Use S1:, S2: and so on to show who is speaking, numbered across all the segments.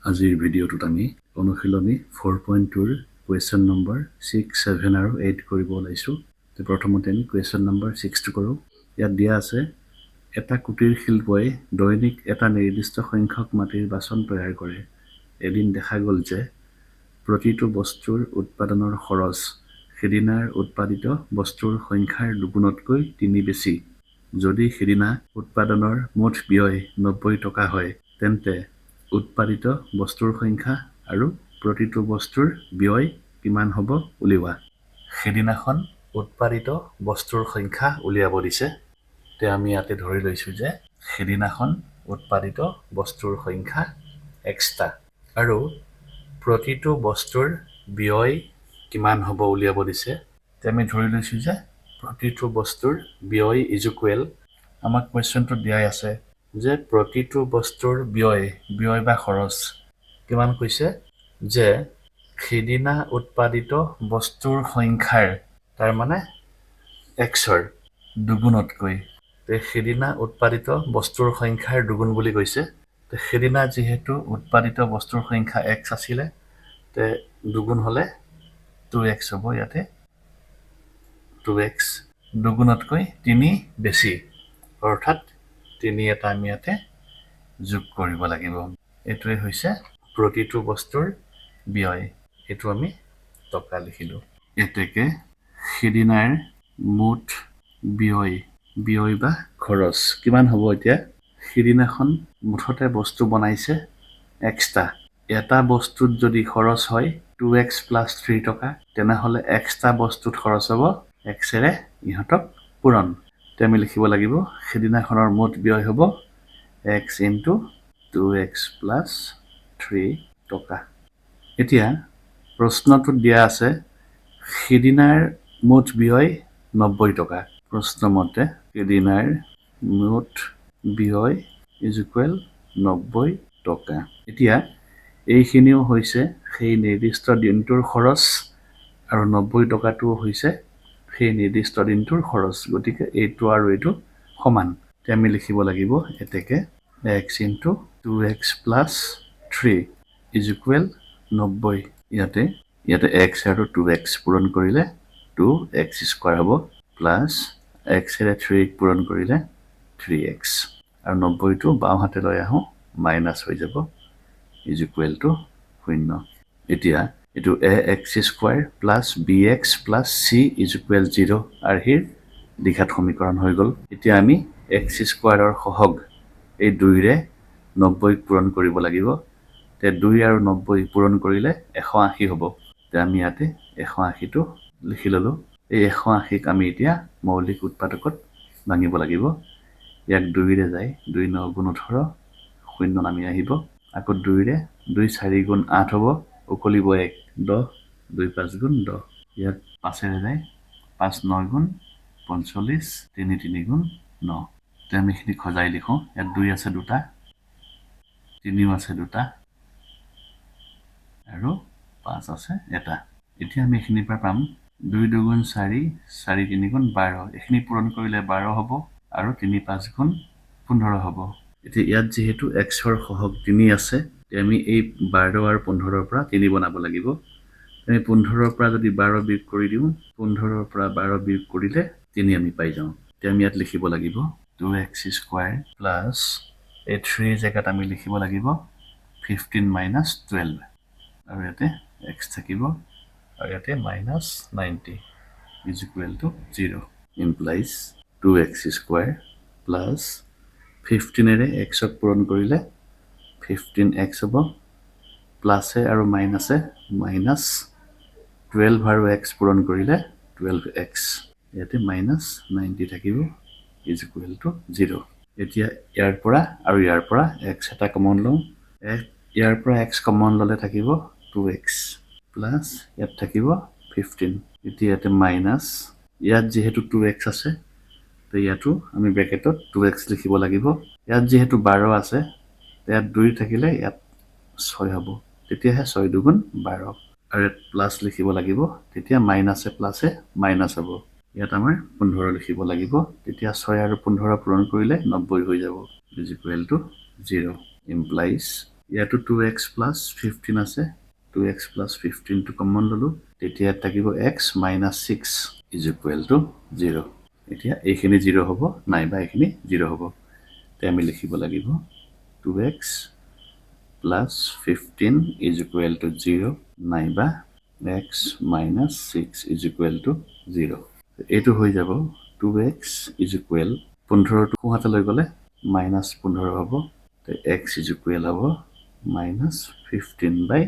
S1: আজিৰ ভিডিঅ'টোত আমি অনুশীলনী 4.2 ৰ কুৱেশ্যন নম্বৰ 6, 7 আৰু 8 কৰিব ওলাইছো। তো প্ৰথমতে আমি কুৱেশ্যন নম্বৰ 6 টো কৰো। ইয়াত দিয়া আছে এটা কুটিৰ শিল্পই দৈনিক এটা নিৰ্দিষ্ট সংখ্যক মাটিৰ বাচন তৈয়াৰ কৰে। এদিন দেখা গ'ল যে প্ৰতিটো বস্তুৰ উৎপাদনৰ খৰচ সেইদিনাৰ উৎপাদিত বস্তুৰ সংখ্যাৰ দুগুণতকৈ 3 বেছি। যদি সেইদিনা উৎপাদনৰ মুঠ ব্যয় 90 টকা হয়, তেন্তে উৎপাদিত বস্তুৰ সংখ্যা আৰু প্ৰতিটো বস্তুৰ ব্যয় কিমান হ'ব উলিওৱা। সেইদিনাখন উৎপাদিত বস্তুৰ সংখ্যা উলিয়াব দিছে। তে আমি ইয়াতে ধৰি লৈছো যে সেইদিনাখন উৎপাদিত বস্তুৰ সংখ্যা xটা আৰু প্ৰতিটো বস্তুৰ ব্যয় কিমান হ'ব উলিয়াব দিছে। তে আমি ধৰি লৈছো যে প্ৰতিটো বস্তুৰ ব্যয় ইজ ইকুৱেল, আমাক কুৱেশ্যনটো দিয়াই আছে যে প্ৰতিটো বস্তুৰ ব্যয় বা খৰচ কিমান কৈছে যে সেইদিনা উৎপাদিত বস্তুৰ সংখ্যাৰ তাৰ মানে xৰ দুগুণতকৈ। তে সেইদিনা উৎপাদিত বস্তুৰ সংখ্যাৰ দুগুণ বুলি কৈছে। তে সেইদিনা যিহেতু উৎপাদিত বস্তুৰ সংখ্যা x আছিলে, তে দুগুণ হলে 2x হ'ব। ইয়াতে 2x দুগুণতকৈ 3 বেছি, অৰ্থাৎ 3 এটা আমি ইয়াতে যোগ কৰিব লাগিব। এইটোৱে হৈছে প্ৰতিটো বস্তুৰ ব্যয়। এইটো আমি টকা লিখিলো। এতেকে সেইদিনাৰ মুঠ ব্যয় বা খৰচ কিমান হ'ব। এতিয়া সেইদিনাখন মুঠতে বস্তু বনাইছে xটা। এটা বস্তুত যদি খৰচ হয় 2x + 3 টকা, তেনেহলে xটা বস্তুত খৰচ হ'ব xৰে ইহঁতক পূৰণ। তে আমি লিখিব লাগিব সেইদিনাখনৰ মুঠ ব্যয় হ'ব x * 2x + 3 টকা। এতিয়া প্ৰশ্নটোত দিয়া আছে সেইদিনাৰ মুঠ ব্যয় 90 টকা। প্ৰশ্ন মতে সেইদিনাৰ মুঠ ব্যয় ইজ ইকুৱেল 90 টকা। এতিয়া এইখিনিও হৈছে সেই নিৰ্দিষ্ট দিনটোৰ খৰচ আৰু 90 টকাটো হৈছে সেই নিৰ্দিষ্ট দিনটোৰ খৰচ। গতিকে এইটো আৰু এইটো সমান। তে আমি লিখিব লাগিব এতেকে x * 2x + 3 ইজ ইকুৱেল 90। ইয়াতে x আৰু 2x পূৰণ কৰিলে 2x² হ'ব, প্লাছ x ৰে 3 পূৰণ কৰিলে 3x, আৰু 90টো বাওঁ হাতে লৈ আহোঁ মাইনাছ হৈ যাব, ইজ ইকুৱেল টু 0। এতিয়া এইটো ax² + bx + c is equal 0 আৰ্হিৰ দ্বিঘাত সমীকৰণ হৈ গ'ল। এতিয়া আমি x² সহগ এই 2ৰে 90 পূৰণ কৰিব লাগিব। তে 2 আৰু 90 পূৰণ কৰিলে 180 হ'ব। তে আমি ইয়াতে 180টো লিখি ললো। এই 180ক আমি এতিয়া মৌলিক উৎপাদকত ভাঙিব লাগিব। ইয়াক 2ৰে যায় 2 × 9 = 18, 0 নামি আহিব। আকৌ 2ৰে 2 × 4 = 8 হ'ব, উকলিব 1 10, 2 × 5 = 10। ইয়াক 5ৰে যায় 5 × 9 = 45, 3 × 3 = 9। তে আমি এইখিনি সজাই লিখোঁ। ইয়াত 2 আছে দুটা, 3 আছে দুটা, আৰু 5 আছে এটা। এতিয়া আমি এইখিনিৰ পৰা পাম 2 × 2 = 4, 4 × 3 = 12। এইখিনি পূৰণ কৰিলে 12 হ'ব আৰু 3 × 5 = 15 হ'ব। এতিয়া ইয়াত যিহেতু xৰ সহগ 3 আছে, আমি এই 12 আৰু 15ৰ পৰা 3 বনাব লাগিব। আমি 15ৰ পৰা যদি 12 বিয়োগ কৰি দিওঁ, 15ৰ পৰা 12 বিয়োগ কৰিলে 3 আমি পাই যাওঁ। এতিয়া আমি ইয়াত লিখিব লাগিব 2x² প্লাছ এই 3 জেগাত আমি লিখিব লাগিব 15 - 12, আৰু ইয়াতে x থাকিব, আৰু ইয়াতে -90 is equal to 0। Implies 2x² plus 15ৰে xক পূৰণ কৰিলে 15x হ'ব, প্লাছে আৰু মাইনাছে -12 আৰু x পূৰণ কৰিলে 12x, ইয়াতে -90 থাকিব, ইজ ইকুৱেল টু 0। এতিয়া ইয়াৰ পৰা আৰু ইয়াৰ পৰা x এটা কমন লওঁ। ইয়াৰ পৰা x কমন ল'লে থাকিব 2x, প্লাছ ইয়াত থাকিব 15। এতিয়া ইয়াতে মাইনাছ, ইয়াত যিহেতু 2x আছে, তো ইয়াতো আমি ব্ৰেকেটত 2x লিখিব লাগিব। ইয়াত যিহেতু 12 আছে, ইয়াত 2 থাকিলে ইয়াত 6 হ'ব, তেতিয়াহে 6 × 2 = 12, আৰু ইয়াত প্লাছ লিখিব লাগিব। তেতিয়া মাইনাছে প্লাছে মাইনাছ হ'ব। ইয়াত আমাৰ 15 লিখিব লাগিব। তেতিয়া 6 আৰু 15 পূৰণ কৰিলে 90 হৈ যাব, ইজ ইকুৱেল টু 0। ইমপ্লাইজ ইয়াতো 2x plus 15 আছে 2x plus 15 টো কমন ললো তেতিয়া থাকিব x minus 6 is equal to 0 এতিয়া এইখিনি 0 হ'ব নাইবা এইখিনি 0 হ'ব তে আমি লিখিব লাগিব 2x plus 15 is equal to 0 নাইবা x minus 6 is equal to 0 এইটো হৈ যাব 2x is equal 15 টো হাতে লৈ গলে minus 15 হ'ব তে x is equal হ'ব minus 15 by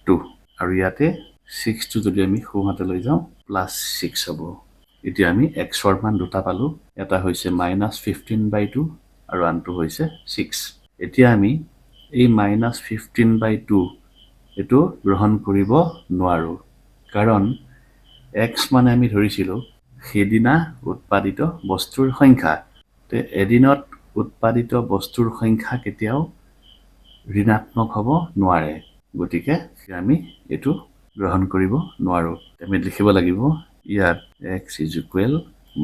S1: 2 আৰু ইয়াতে 6 টো যদি আমি হাতে লৈ যাওঁ plus 6 হ'ব এতিয়া আমি x ৰ মান দুটা পালো এটা হৈছে minus 15 by 2 আৰু আনটো হৈছে 6 এতিয়া আমি এই minus 15 by 2 এটো গ্ৰহণ কৰিব নোৱাৰো কাৰণ x মানে আমি ধৰিছিলো হেদিনা উৎপাদিত বস্তুৰ সংখ্যা তে এদিনত উৎপাদিত বস্তুৰ সংখ্যা কেতিয়াও ঋণাত্মক হ'ব নোৱাৰে গতিকে আমি এটো গ্ৰহণ কৰিব নোৱাৰো আমি লিখিব লাগিব ইয়াত x is equal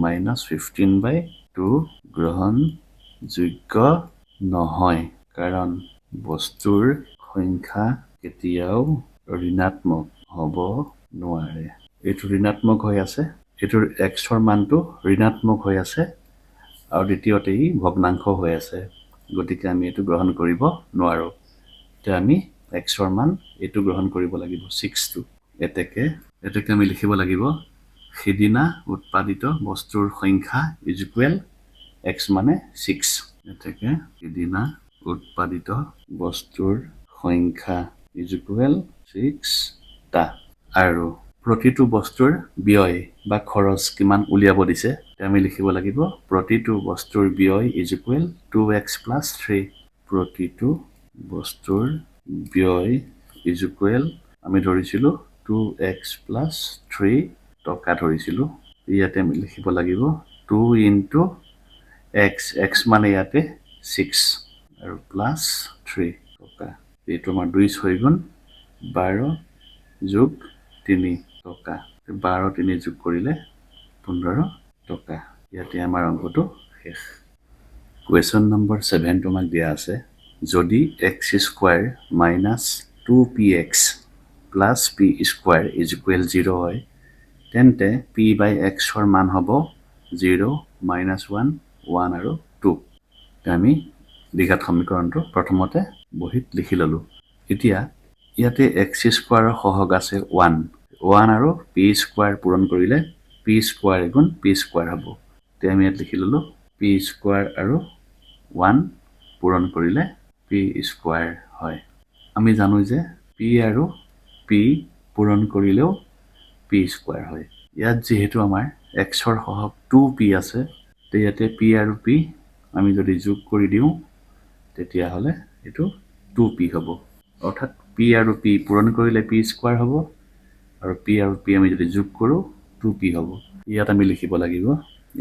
S1: minus 15 by 2 গ্ৰহণ যোগ্য নহয় কাৰণ বস্তুৰ সংখ্যা কেতিয়াও ঋণাত্মক হ'ব নোৱাৰে এটো ঋণাত্মক হৈ আছে এটোৰ x ৰ মানটো ঋণাত্মক হৈ আছে আৰু দ্বিতীয়তে ই ভগ্নাংশ হৈ আছে গতিকে আমি এটো গ্ৰহণ কৰিব নোৱাৰো তে আমি x ৰ মান এটো গ্ৰহণ কৰিব লাগিব 6 টো এতেকে আমি লিখিব লাগিব হেদিনা উৎপাদিত বস্তুৰ সংখ্যা is equal x মানে 6 এতেকে হেদিনা উৎপাদিত বস্তুৰ সংখ্যা is equal 6 টা আৰু প্ৰতিটো বস্তুৰ ব্যয় বা খৰচ কিমান উলিয়াব দিছে আমি লিখিব লাগিব প্ৰতিটো বস্তুৰ ব্যয় is equal 2x plus 3 প্ৰতিটো বস্তুৰ ব্যয় is equal আমি ধৰিছিলো 2x plus 3 টকা ধৰিছিলো ইয়াতে আমি লিখিব লাগিব 2 into x x মানে ইয়াতে 6 আৰু plus 3 টকা এইটো আমাৰ 2 হৈ গ'ল 12 যোগ 3 টকা 12 3 যোগ কৰিলে 15 টকা ইয়াতে আমাৰ অংকটো শেষ কোৱেশ্চন নম্বৰ 7 তোমাক দিয়া আছে যদি x square minus 2px plus p square is equal 0 হয় তেন্তে p by x ৰ মান হ'ব 0 minus 1 1 আৰু 2 আমি দ্বিঘাত সমীকৰণটো প্ৰথমতে বহিত লিখি ললো এতিয়া ইয়াতে x স্কয়াৰৰ সহগ আছে 1 আৰু p স্কয়াৰ পূৰণ কৰিলে p স্কয়াৰ গুণ p স্কয়াৰ হ'ব তে আমি ইয়াত লিখি ললো p স্কয়াৰ আৰু 1 পূৰণ কৰিলে p স্কয়াৰ হয় আমি জানো যে p আৰু p পূৰণ কৰিলেও p স্কয়াৰ হয় ইয়াত যেহেতু আমাৰ x ৰ সহগ 2p আছে তে ইয়াতে p আৰু p আমি যদি যোগ কৰি দিও তেতিয়া হলে এটো 2p হ'ব অৰ্থাৎ p আৰু p পূৰণ কৰিলে p স্কয়াৰ হ'ব আৰু p আৰু p আমি যদি যোগ কৰো 2p হ'ব ইয়াত আমি লিখিব লাগিব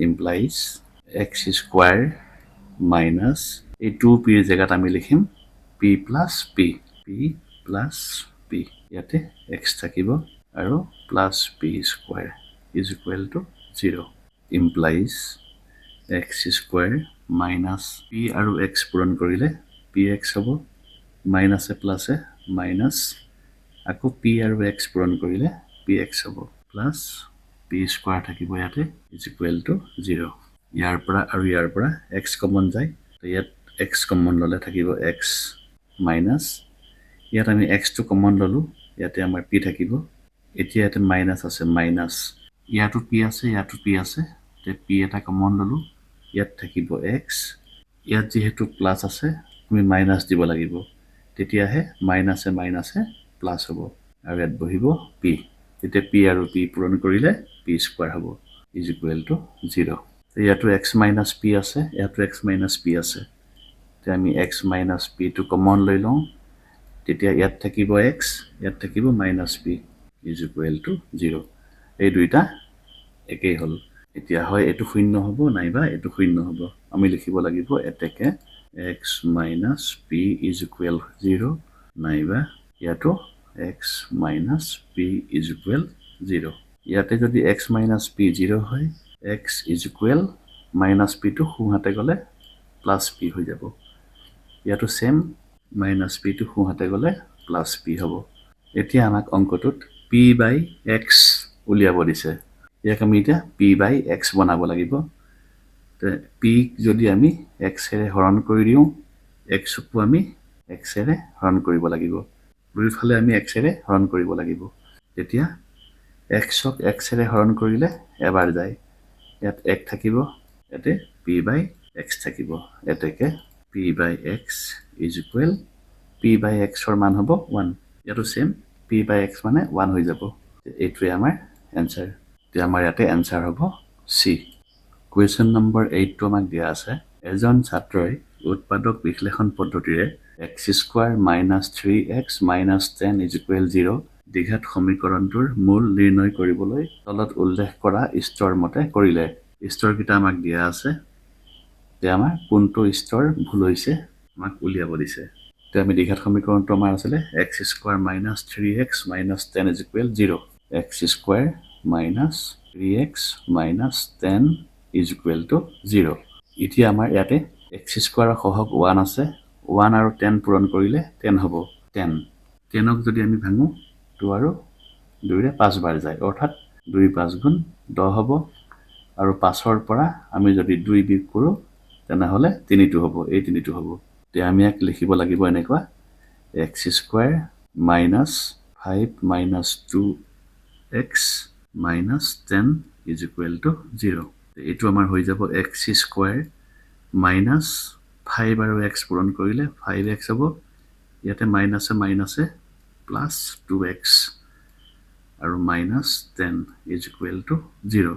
S1: implies x স্কয়াৰ minus এই 2p ৰ জায়গাত আমি লিখিম p plus p ইয়াতে x থাকিব আৰু plus p square is equal to 0 implies x square minus p আৰু x পূৰণ কৰিলে px হ'ব minus এ plus এ minus আকৌ p আৰু x পূৰণ কৰিলে px হ'ব plus p স্কয়াৰ থাকিব ইয়াতে is equal to 0 ইয়াৰ পৰা x কমন যায় তো ইয়াত x কমন ললে থাকিব x minus ইয়াত আমি x টো কমন ললো ইয়াতে আমাৰ p থাকিব এতিয়া ইয়াতে মাইনাস আছে মাইনাস ইয়াতো p আছে তে p এটা কমন ললো ইয়াত থাকিব x ইয়াত যেহেতু প্লাস আছে আমি মাইনাস দিব লাগিব তেতিয়াহে মাইনাসে প্লাস হ'ব আৰু ইয়াত বহিব p তেতিয়া p আৰু p পূৰণ কৰিলে p স্কয়াৰ হ'ব is equal to 0 ইয়াতো x minus p আছে ইয়াতো x minus p আছে তে আমি x minus p টো কমন লৈ লওঁ তেতিয়া ইয়াত থাকিব x ইয়াত থাকিব minus p is equal to 0 এই দুইটা একেই হল এতিয়া হয় এটো শূন্য হ'ব নাইবা এটো শূন্য হ'ব আমি লিখিব লাগিব এতেকে x minus p is equal 0 নাইবা ইয়াতো x minus p is equal 0 ইয়াতে যদি x minus p 0 হয় x is equal minus p টো সোঁহাতে গলে plus p হৈ যাব ইয়াতো সেম মাইনাছ পিটো সোঁহাতে গ'লে প্লাছ পি হ'ব এতিয়া আমাক অংকটোত পি বাই এক্স উলিয়াব দিছে ইয়াক আমি এতিয়া পি বাই এক্স বনাব লাগিব পি যদি আমি এক্সেৰে হৰণ কৰি দিওঁ এক্সকো আমি এক্সেৰে হৰণ কৰিব লাগিব দুইফালে আমি এক্সেৰে হৰণ কৰিব লাগিব তেতিয়া এক্সক এক্সেৰে হৰণ কৰিলে এবাৰ যায় ইয়াত এক থাকিব ইয়াতে পি বাই এক্স থাকিব এতেকে p by x is equal p by এক্সৰ মান হ'ব 1 ইয়াতো সেম পি বাই এক্স মানে 1 হৈ যাব এইটোৱে আমাৰ এনসাৰ এতিয়া আমাৰ ইয়াতে এনসাৰ হ'ব সি কুৱেশ্যন নম্বৰ 8 টো আমাক দিয়া আছে এজন ছাত্ৰই উৎপাদক বিশ্লেষণ পদ্ধতিৰে x² - 3x - 10 = 0 দ্বিঘাত সমীকৰণটোৰ মূল নিৰ্ণয় কৰিবলৈ তলত উল্লেখ কৰা স্তৰ মতে কৰিলে স্তৰকেইটা আমাক দিয়া আছে যে আমাৰ কোনটো স্তৰ ভুল হৈছে আমাক উলিয়াব দিছে তে আমি দ্বিঘাত সমীকৰণটো আমাৰ আছিল x² - 3x - 10 = 0 x² - 3x - 10 = 0 এতিয়া আমাৰ ইয়াতে x² ৰ সহগ 1 আছে 1 আৰু 10 পূৰণ কৰিলে 10 হ'ব 10 10ক যদি আমি ভাঙো 2 আৰু 2 ৰে 5 বাৰ যায় অৰ্থাৎ 2 5 গুণ 10 হ'ব আৰু 5ৰ পৰা আমি যদি 2 বিয়োগ কৰো তেনেহলে 3টো হ'ব এই 3টো হ'ব তে আমি ইয়াক লিখিব লাগিব এনেকুৱা x² - 5 - 2x - 10 = 0 এইটো আমাৰ হৈ যাব x² - 5 আৰু x পূৰণ কৰিলে 5x হ'ব ইয়াতে মাইনাছে মাইনাছে প্লাস 2x আৰু -10 = 0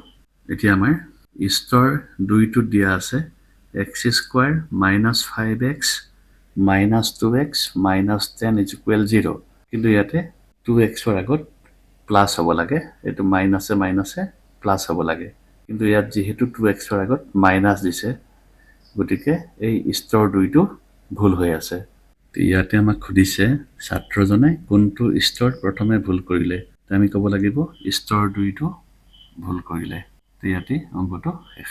S1: এতিয়া আমাৰ স্তৰ 2 টো দিয়া আছে x² - 5x - 2x - 10 = 0 কিন্তু ইয়াতে 2x ৰ আগত প্লাস হ'ব লাগে এটো মাইনাছে মাইনাছে প্লাস হ'ব লাগে কিন্তু ইয়াত যেহেতু 2x ৰ আগত মাইনাস দিছে গতিকে এই স্তৰ 2 টো ভুল হৈ আছে ইয়াতে আমাক খুদিছে ছাত্ৰজনে কোনটো স্তৰ প্ৰথমে ভুল কৰিলে আমি ক'ব লাগিব স্তৰ 2 টো ভুল কৰিলে ইয়াতে অংকটো শেষ